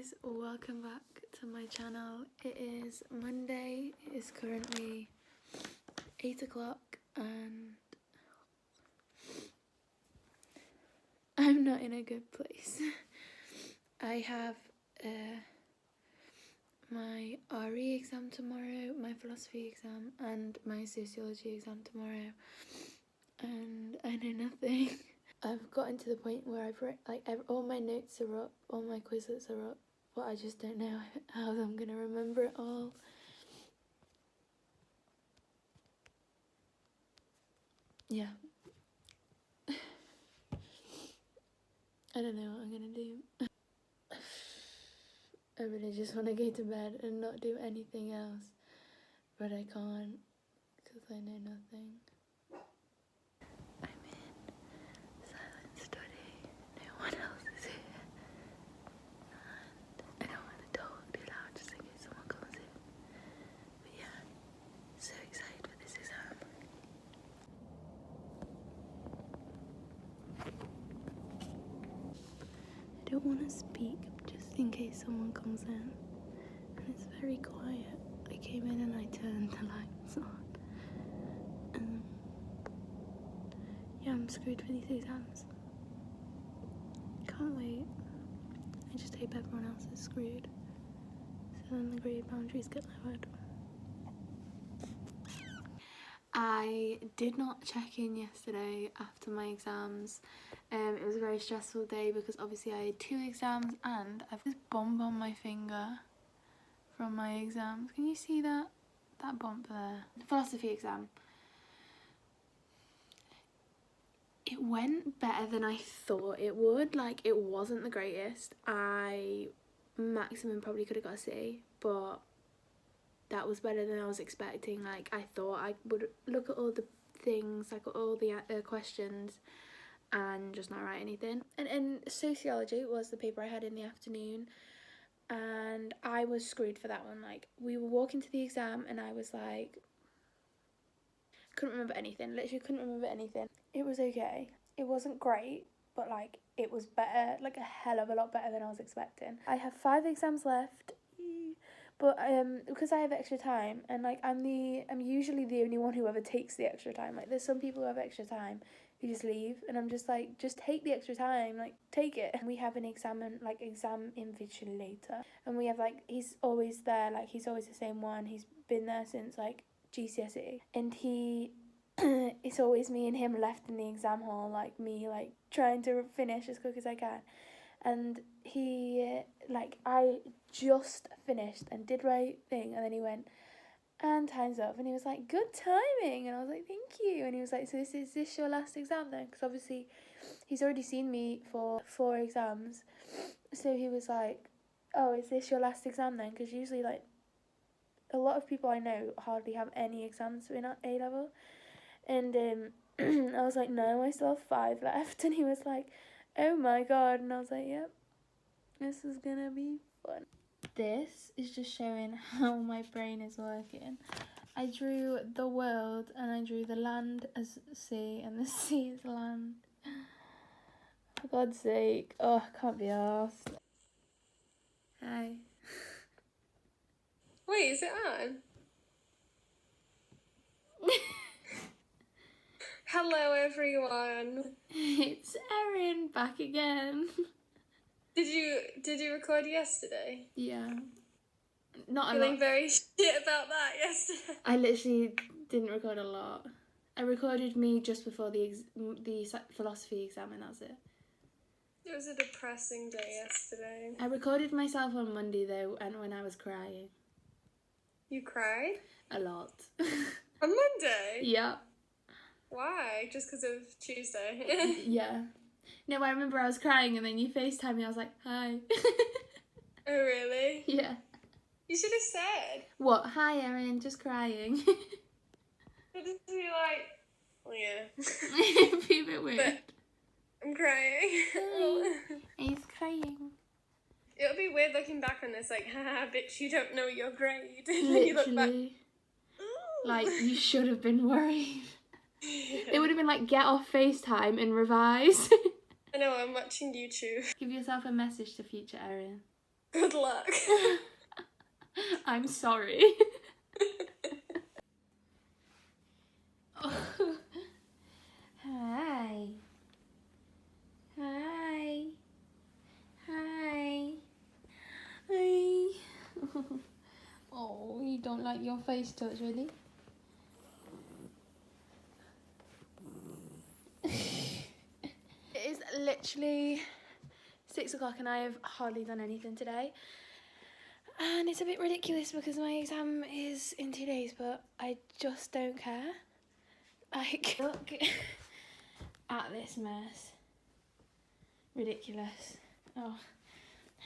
guys, welcome back to my channel. It is Monday, it is currently 8 o'clock and I'm not in a good place. I have my RE exam tomorrow, my philosophy exam and my sociology exam tomorrow, and I know nothing. I've gotten to the point where I've read, all my notes are up, all my Quizlets are up, but I just don't know how I'm going to remember it all. Yeah. I don't know what I'm going to do. I really just want to go to bed and not do anything else, but I can't because I know nothing. I'm in silent study, no one else is here, and I don't want to talk too loud just in case someone comes in. But yeah, so excited for this exam. I don't want to speak just in case someone comes in, and it's very quiet. I came in and I turned the lights on. Yeah, I'm screwed for these exams. Can't wait. I just hope everyone else is screwed, so then the grade boundaries get lowered. I did not check in yesterday after my exams. It was a very stressful day because obviously I had 2 exams and I've this bump on my finger from my exams. Can you see that? That bump there. The philosophy exam. It went better than I thought it would. Like, it wasn't the greatest. I maximum probably could have got a C, but that was better than I was expecting. Like, I thought I would look at all the things, like all the questions, and just not write anything. And sociology was the paper I had in the afternoon, and I was screwed for that one. Like, we were walking to the exam and I was like, couldn't remember anything. Literally couldn't remember anything. It was okay. It wasn't great, but like it was better, like a hell of a lot better than I was expecting. I have 5 exams left, but because I have extra time, and like I'm usually the only one who ever takes the extra time. Like, there's some people who have extra time who just leave, and I'm just like, just take the extra time, like take it. And we have an exam invigilator, and we have he's always there, like he's always the same one. He's been there since like GCSE, and it's always me and him left in the exam hall, like me like trying to finish as quick as I can. And he I just finished and did my thing, and then he went, and time's up, and he was like, good timing, and I was like, thank you. And he was like, so is this your last exam then? Because obviously he's already seen me for 4 exams, so he was like, oh, is this your last exam then? Because usually like a lot of people I know hardly have any exams in A level. And I was like, no, I still have 5 left. And he was like, oh my god. And I was like, yep, this is gonna be fun. This is just showing how my brain is working. I drew the world and I drew the land as sea and the sea as land. For God's sake. Oh, I can't be arsed. Hi. Wait, is it on? Hello everyone. It's Erin back again. Did you record yesterday? Yeah. Not a Feeling lot. very shit about that yesterday. I literally didn't record a lot. I recorded me just before the philosophy exam, and that's it. It was a depressing day yesterday. I recorded myself on Monday though, and when I was crying. You cried? A lot. On Monday? Yeah. Why? Just because of Tuesday? Yeah. No, I remember I was crying and then you FaceTimed me, I was like, hi. Oh really? Yeah. You should have said. What? Hi Erin, just crying. It'd just be like, oh yeah. It'd be a bit weird. But I'm crying. He's crying. It'll be weird looking back on this, like, haha, bitch, you don't know your grade. Literally. You look back. Ooh. Like, you should have been worried. It would have been like, get off FaceTime and revise. I know, I'm watching YouTube. Give yourself a message to future Erin. Good luck. I'm sorry. Hi. Hi. Hi. Hi. Oh, you don't like your face touch, really? It is literally 6 o'clock and I have hardly done anything today. And it's a bit ridiculous because my exam is in 2 days, but I just don't care. Like, look at this mess. Ridiculous. Oh,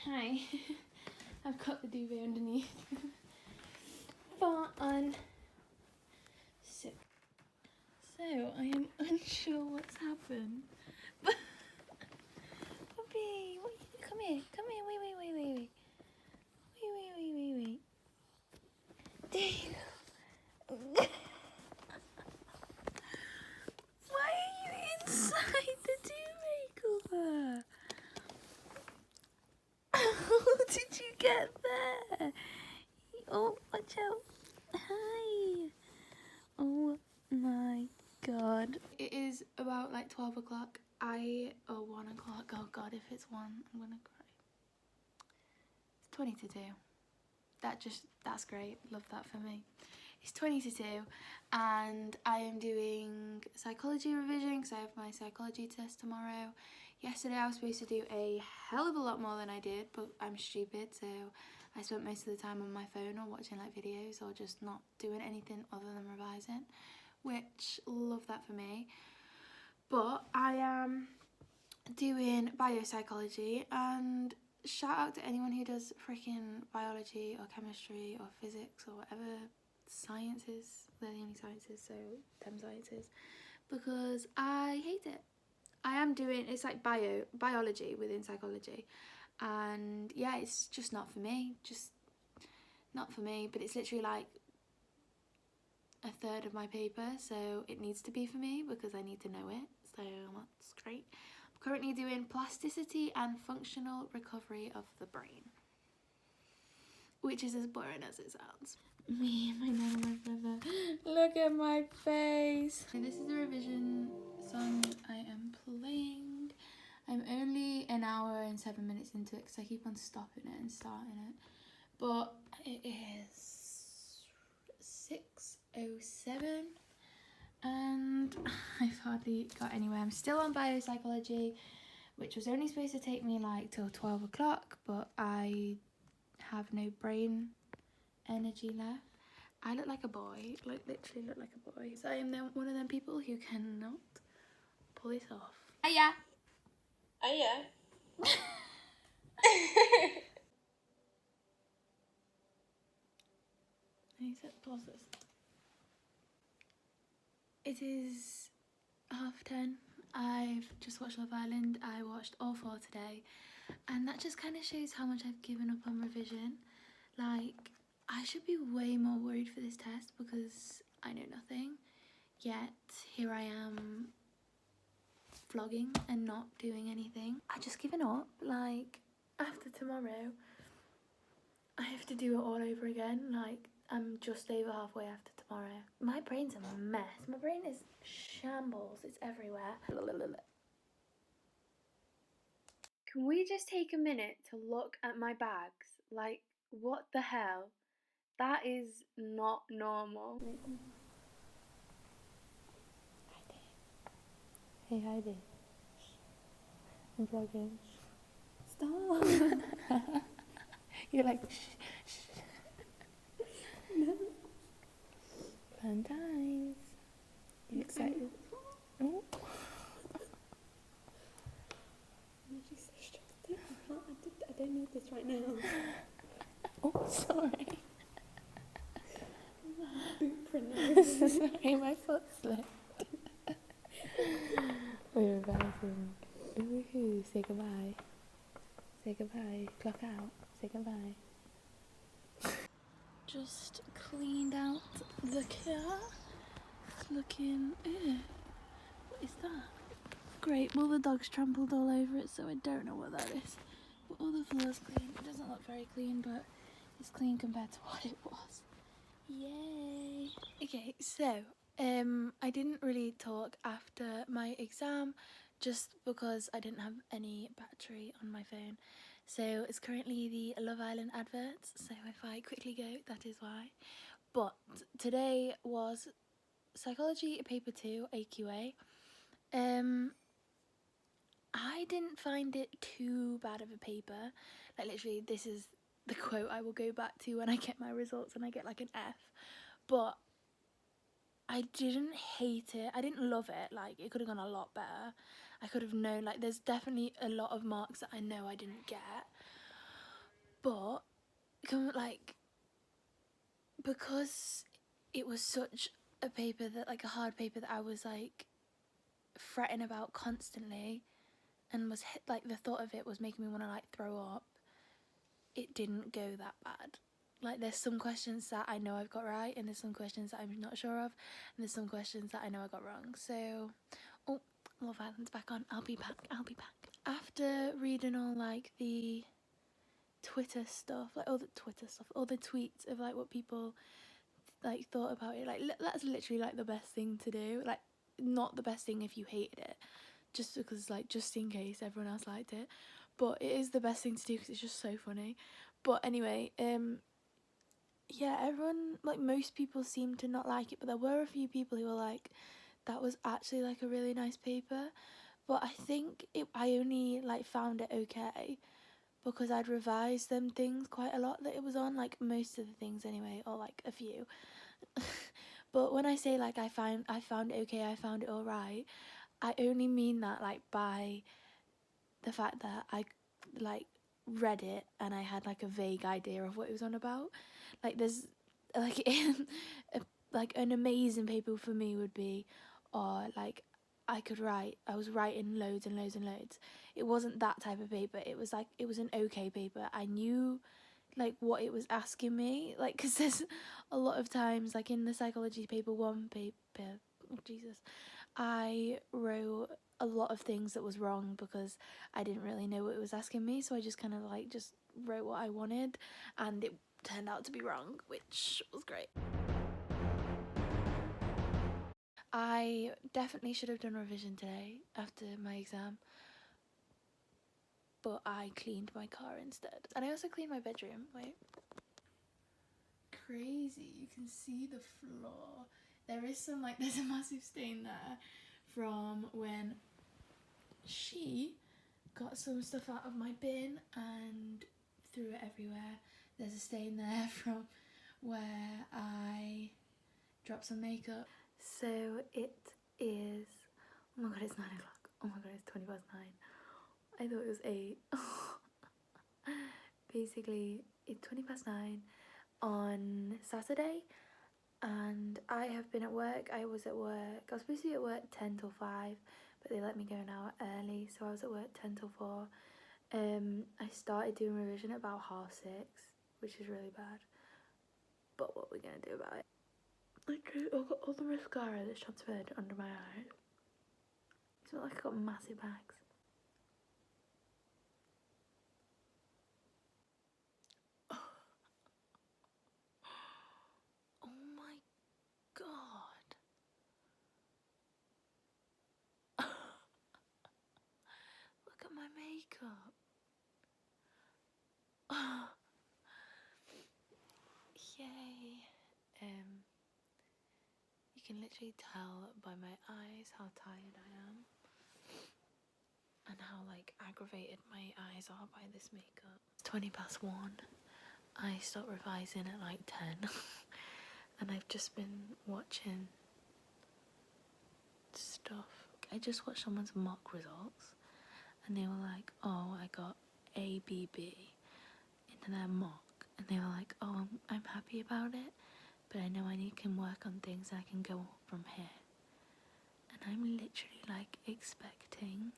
hi. I've got the duvet underneath. Fun. So I am unsure what's happened. Puppy, what you, come here, wait. There you go. Why are you inside the duvet cover? How did you get there? Oh, watch out. Hi. Oh my god. It is about like 12 o'clock. 1 o'clock. Oh god, if it's 1, I'm gonna cry. It's 20 to 2. That's great. Love that for me. It's 20 to 2 and I am doing psychology revision because I have my psychology test tomorrow. Yesterday I was supposed to do a hell of a lot more than I did, but I'm stupid, so I spent most of the time on my phone or watching like videos or just not doing anything other than revising, which love that for me. But I am doing biopsychology, and shout out to anyone who does freaking biology or chemistry or physics or whatever sciences. They're the only sciences, so them sciences, because I hate it. I am doing, it's like biology within psychology, and yeah, it's just not for me, but it's literally like a third of my paper, so it needs to be for me because I need to know it, so that's great. I'm currently doing plasticity and functional recovery of the brain, which is as boring as it sounds. Me and my nan and my brother. Look at my face. And this is the revision song I am playing. I'm only an hour and 7 minutes into it because I keep on stopping it and starting it. But it is 6:07 and I've hardly got anywhere. I'm still on biopsychology, which was only supposed to take me like till 12 o'clock, but I have no brain energy left. I look like a boy, like literally look like a boy. So I am one of them people who cannot pull this off. Hiya! Hiya. I need to pause this. It is 10:30. I've just watched Love Island. I watched all 4 today, and that just kind of shows how much I've given up on revision. Like, I should be way more worried for this test because I know nothing, yet here I am vlogging and not doing anything. I've just given up. Like, after tomorrow I have to do it all over again. Like, I'm just over halfway after tomorrow. My brain's a mess. My brain is shambles. It's everywhere. Can we just take a minute to look at my bags? Like, what the hell? That is not normal. Hey Heidi. I'm vlogging. Stop. You're like, shh, shh. No. Fun times. You excited? Oh. She's so stressed out. I don't need this right now. Oh, sorry. Boot print. Sorry, my foot slipped. We're revising. Woohoo, say goodbye. Say goodbye. Clock out. Say goodbye. Just cleaned out the car. It's looking... What is that? Great. Well, the dog's trampled all over it, so I don't know what that is. But all the floor's clean. It doesn't look very clean, but it's clean compared to what it was. Yay! Okay, so I didn't really talk after my exam just because I didn't have any battery on my phone. So it's currently the Love Island adverts, so if I quickly go, that is why. But today was psychology paper 2 AQA. I didn't find it too bad of a paper. Like, literally, this is the quote I will go back to when I get my results and I get like an F. But I didn't hate it. I didn't love it. Like, it could have gone a lot better. I could have known, like, there's definitely a lot of marks that I know I didn't get. But, like, because it was such a paper that, like, a hard paper that I was, like, fretting about constantly, and was like, the thought of it was making me want to like throw up, it didn't go that bad. Like, there's some questions that I know I've got right, and there's some questions that I'm not sure of, and there's some questions that I know I got wrong. So, oh, Love Island's back on. I'll be back. After reading all like the Twitter stuff, like all the tweets of like what people like thought about it, like that's literally like the best thing to do. Like, not the best thing if you hated it, just because, like, just in case everyone else liked it, but it is the best thing to do because it's just so funny. But anyway, yeah, everyone, like, most people seemed to not like it, but there were a few people who were like, that was actually like a really nice paper. But I think I only like found it okay because I'd revised them things quite a lot that it was on, like most of the things anyway, or like a few. But when I say like I found it okay, I found it all right, I only mean that like by the fact that I like read it and I had like a vague idea of what it was on about. Like, there's like like an amazing paper for me would be, or like I was writing loads and loads and loads. It wasn't that type of paper. It was like, it was an okay paper. I knew like what it was asking me, like, because there's a lot of times like in the psychology paper 1 paper, oh Jesus, I wrote a lot of things that was wrong because I didn't really know what it was asking me, so I just kind of like just wrote what I wanted, and it turned out to be wrong, which was great. I definitely should have done revision today after my exam, but I cleaned my car instead, and I also cleaned my bedroom. Wait, crazy, you can see the floor. There is some, like, there's a massive stain there from when she got some stuff out of my bin and threw it everywhere. There's a stain there from where I dropped some makeup. So it is, oh my god, it's 9 o'clock. Oh my god, it's 9:20. I thought it was 8. Basically, it's 9:20 on Saturday, and I have been at work. I was supposed to be at work 10 till 5, but they let me go an hour early, so I was at work 10 till 4. I started doing revision at about 6:30, which is really bad, but what we're gonna do about it. I've got all the mascara that's transferred under my eyes. It's not like I've got massive bags. Oh my god. Look at my makeup. Yay. You can literally tell by my eyes how tired I am, and how like aggravated my eyes are by this makeup. It's 1:20. I stopped revising at like 10 and I've just been watching stuff. I just watched someone's mock results and they were like, oh, I got ABB in their mock, and they were like, oh, I'm happy about it, but I know can work on things and I can go from here. And I'm literally like expecting,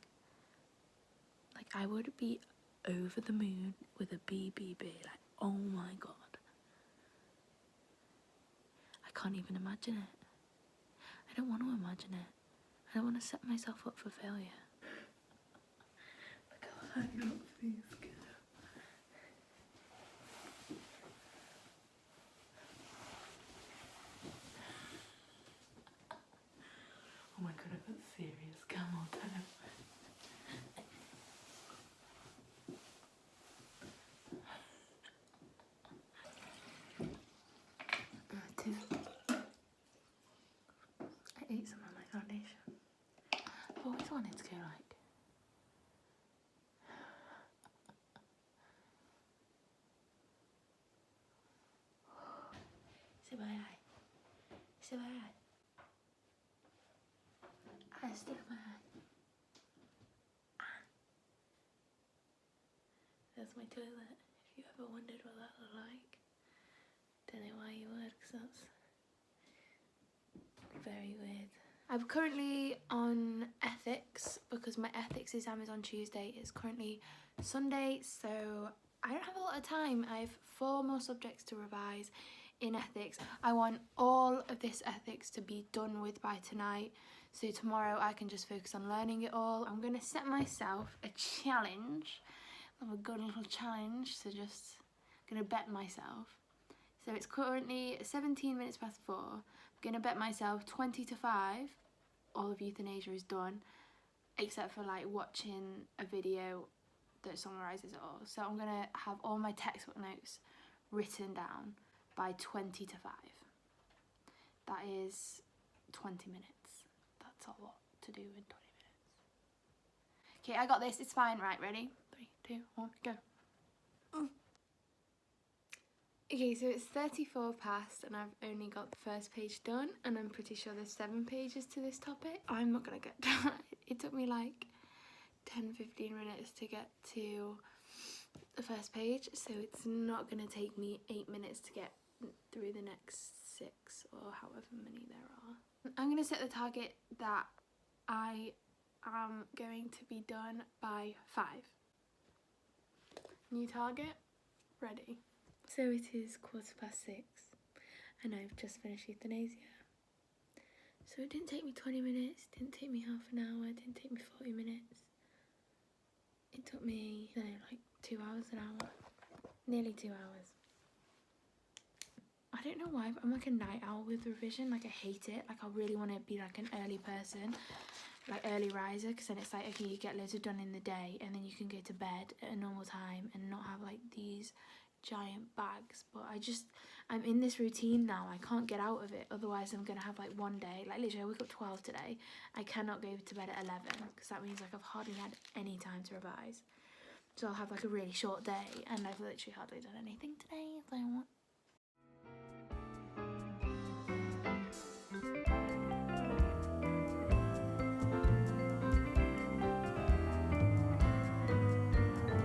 like, I would be over the moon with a BBB, like, oh my god. I can't even imagine it. I don't want to imagine it. I don't want to set myself up for failure. Look how high up these go. always wanted to go like. Say my eye. Say my eye. I stick my eye. That's my toilet. If you ever wondered what that looked like, don't know why you would, because that's very weird. I'm currently on ethics because my ethics exam is on Tuesday. It's currently Sunday, so I don't have a lot of time. I have 4 more subjects to revise in ethics. I want all of this ethics to be done with by tonight, so tomorrow I can just focus on learning it all. I'm going to set myself a challenge. I have a good little challenge, so just going to bet myself. So it's currently 17 minutes past 4. I'm going to bet myself 20 to 5 all of euthanasia is done, except for like watching a video that summarises it all. So I'm going to have all my textbook notes written down by 20 to 5. That is 20 minutes. That's a lot to do in 20 minutes. Okay, I got this. It's fine. Right, ready? 3, 2, 1, go. Okay, so it's 34 past and I've only got the first page done, and I'm pretty sure there's 7 pages to this topic. I'm not gonna get done. It took me like 10-15 minutes to get to the first page, so it's not gonna take me 8 minutes to get through the next 6 or however many there are. I'm gonna set the target that I am going to be done by 5. New target, ready. So it is 6:15 and I've just finished euthanasia. So it didn't take me 20 minutes, didn't take me half an hour, didn't take me 40 minutes. It took me, I don't know, like 2 hours, an hour, nearly 2 hours. I don't know why, but I'm like a night owl with revision. Like I hate it. Like I really want to be like an early person, like early riser, because then it's like, okay, you get loads of done in the day and then you can go to bed at a normal time and not have like these giant bags. But I'm in this routine now. I can't get out of it, otherwise I'm gonna have like one day, like literally I woke up 12 today. I cannot go to bed at 11 because that means like I've hardly had any time to revise, so I'll have like a really short day and I've literally hardly done anything today. So I want